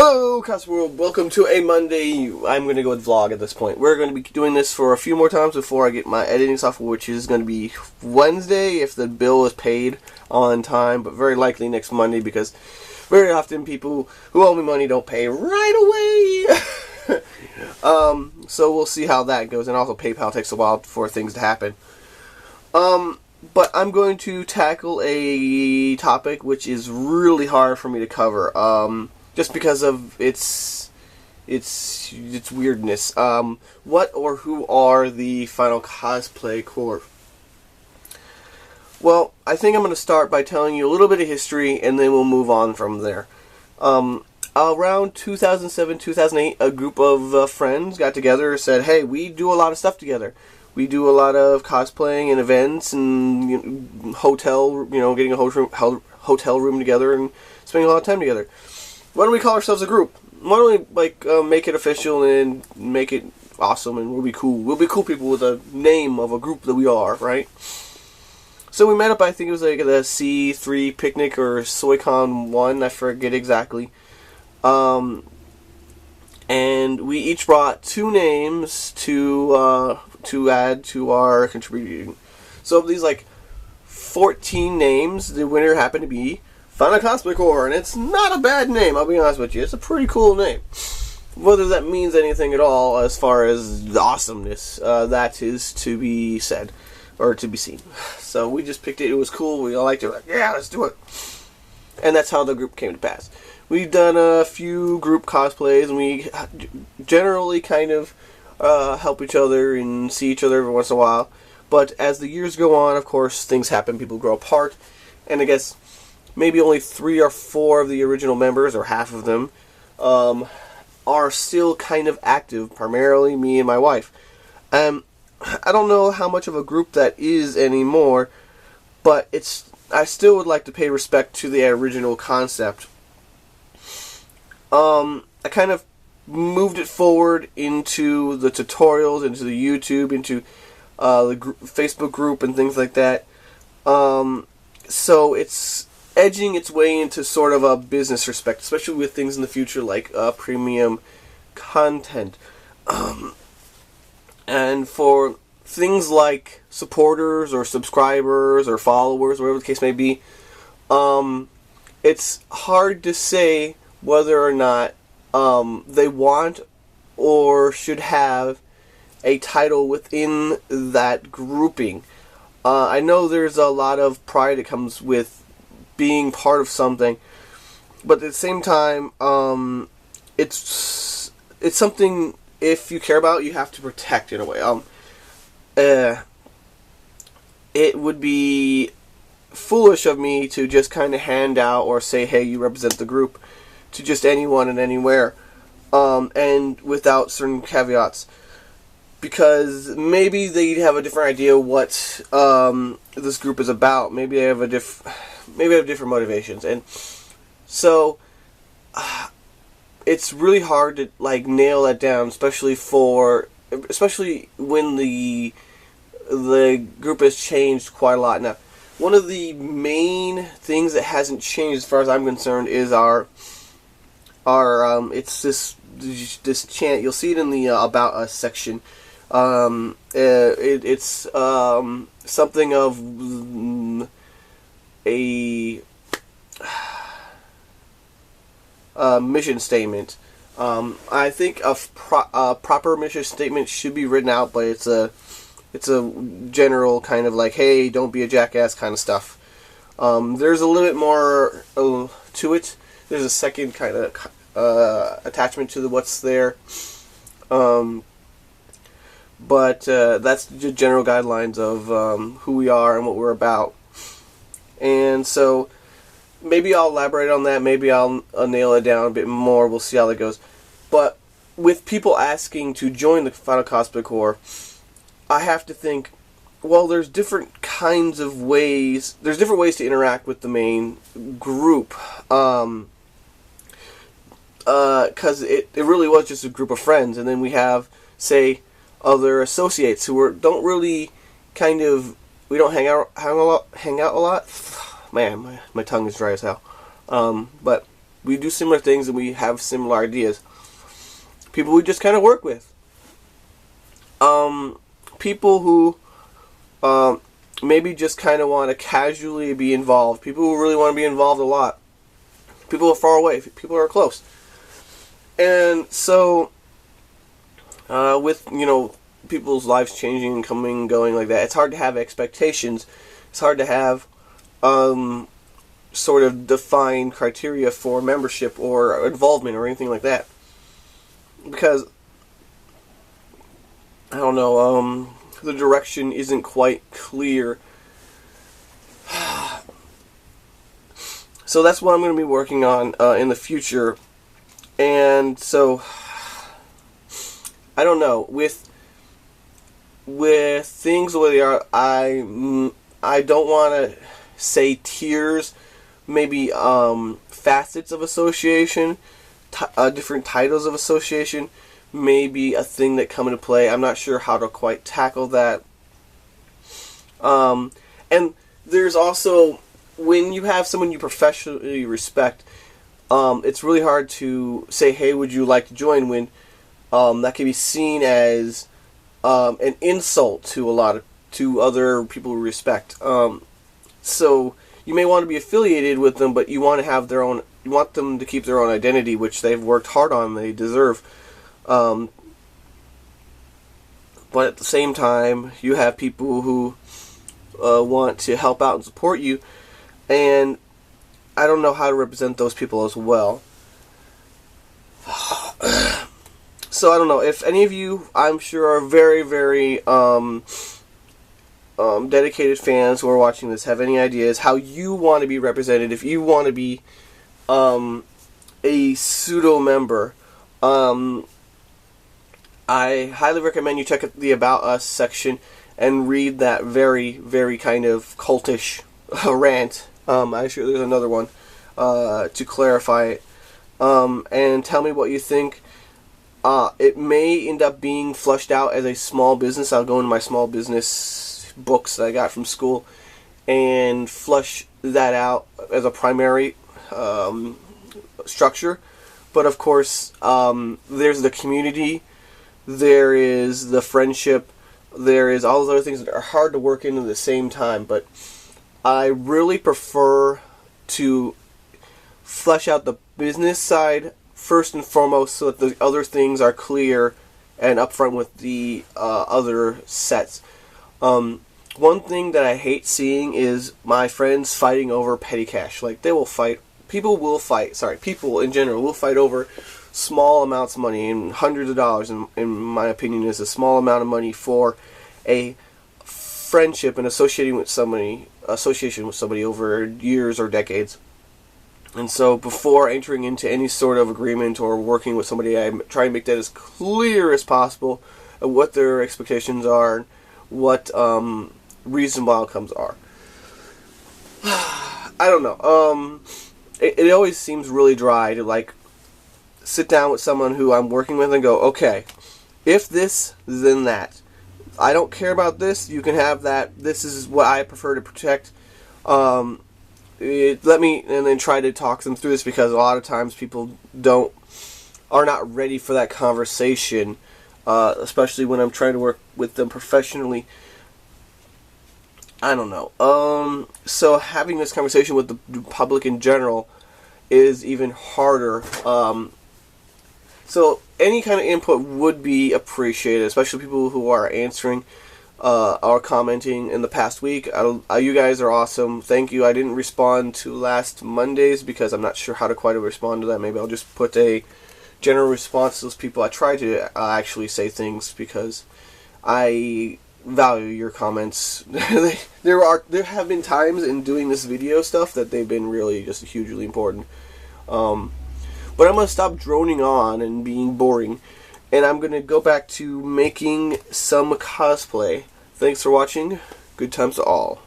Hello, Cosplay World. Welcome to a Monday. I'm going to go with vlog at this point. We're going to be doing this for a few more times before I get my editing software, which is going to be Wednesday if the bill is paid on time, but very likely next Monday because very often people who owe me money don't pay right away. So we'll see how that goes, and also PayPal takes a while for things to happen. But I'm going to tackle a topic which is really hard for me to cover. Just because of its weirdness. What or who are the Final Cosplay Corps? Well, I think I'm going to start by telling you a little bit of history, and then we'll move on from there. Around 2007, 2008, a group of friends got together and said, hey, we do a lot of stuff together. We do a lot of cosplaying and events and getting a hotel room together and spending a lot of time together. Why don't we call ourselves a group? Why don't we make it official and make it awesome, and we'll be cool. We'll be cool people with a name of a group that we are, right? So we met up, I think it was like the C3 picnic or SoyCon 1, I forget exactly. And we each brought 2 names to add to our contributing. So of these 14 names, the winner happened to be Final Cosplay Corps, and it's not a bad name, I'll be honest with you. It's a pretty cool name. Whether that means anything at all as far as the awesomeness, that is to be said, or to be seen. So we just picked it, it was cool, we all liked it, yeah, let's do it. And that's how the group came to pass. We've done a few group cosplays, and we generally kind of help each other and see each other every once in a while. But as the years go on, of course, things happen, people grow apart, and I guess maybe only 3 or 4 of the original members, or half of them, are still kind of active, primarily me and my wife. I don't know how much of a group that is anymore, but I still would like to pay respect to the original concept. I kind of moved it forward into the tutorials, into the YouTube, into the Facebook group and things like that. So it's edging its way into sort of a business respect, especially with things in the future like premium content. And for things like supporters or subscribers or followers, whatever the case may be, it's hard to say whether or not they want or should have a title within that grouping. I know there's a lot of pride that comes with being part of something, but at the same time, it's something, if you care about, you have to protect in a way. It would be foolish of me to just kind of hand out or say, hey, you represent the group, to just anyone and anywhere, and without certain caveats, because maybe they have a different idea what this group is about. Maybe they have different motivations, and so it's really hard to nail that down, especially when the group has changed quite a lot. Now, one of the main things that hasn't changed, as far as I'm concerned, is our it's this chant. You'll see it in the About Us section. It's something of a mission statement. I think a proper mission statement should be written out, but it's a general kind of hey, don't be a jackass kind of stuff. There's a little bit more to it. There's a second kind of attachment to what's there. But that's the general guidelines of who we are and what we're about. And so maybe I'll elaborate on that. Maybe I'll nail it down a bit more. We'll see how that goes. But with people asking to join the Final Cosplay Corps, I have to think, well, there's different kinds of ways. There's different ways to interact with the main group. Because it really was just a group of friends. And then we have, say, other associates who don't really we don't hang out a lot. Man, my tongue is dry as hell. But we do similar things and we have similar ideas. People we just kind of work with. People who maybe just kind of want to casually be involved. People who really want to be involved a lot. People who are far away. People who are close. And so, with, people's lives changing and coming and going like that, it's hard to have expectations. It's hard to have sort of defined criteria for membership or involvement or anything like that. Because, I don't know, the direction isn't quite clear. So that's what I'm going to be working on in the future. And so, I don't know, with things the way they are, I don't want to say tiers, maybe facets of association, different titles of association, maybe a thing that come into play. I'm not sure how to quite tackle that. And there's also, when you have someone you professionally respect, it's really hard to say, hey, would you like to join, when that can be seen as an insult to to other people we respect. So you may want to be affiliated with them, but you want to have their own. You want them to keep their own identity, which they've worked hard on. They deserve. But at the same time, you have people who want to help out and support you, and I don't know how to represent those people as well. So I don't know if any of you, I'm sure, are very, very dedicated fans who are watching this, have any ideas how you want to be represented. If you want to be a pseudo member, I highly recommend you check out the About Us section and read that very, very kind of cultish rant. I'm sure there's another one to clarify it. And tell me what you think. It may end up being flushed out as a small business. I'll go into my small business books that I got from school and flush that out as a primary structure. But of course, there's the community, there is the friendship, there is all those other things that are hard to work into at the same time. But I really prefer to flesh out the business side first and foremost, so that the other things are clear and upfront with the other sets. One thing that I hate seeing is my friends fighting over petty cash. Like, they will fight. People in general will fight over small amounts of money, and hundreds of dollars, in my opinion, is a small amount of money for a friendship and association with somebody over years or decades. And so before entering into any sort of agreement or working with somebody, I try and make that as clear as possible of what their expectations are, what reasonable outcomes are. I don't know. It always seems really dry to, like, sit down with someone who I'm working with and go, okay, if this, then that. I don't care about this. You can have that. This is what I prefer to protect. Let me, and then try to talk them through this, because a lot of times people are not ready for that conversation, especially when I'm trying to work with them professionally. I don't know. So having this conversation with the public in general is even harder. So any kind of input would be appreciated, especially people who are answering or commenting in the past week. You guys are awesome. Thank you. I didn't respond to last Monday's because I'm not sure how to quite respond to that. Maybe I'll just put a general response to those people. I try to actually say things because I value your comments. There have been times in doing this video stuff that they've been really just hugely important. But I'm going to stop droning on and being boring, and I'm going to go back to making some cosplay. Thanks for watching. Good times to all.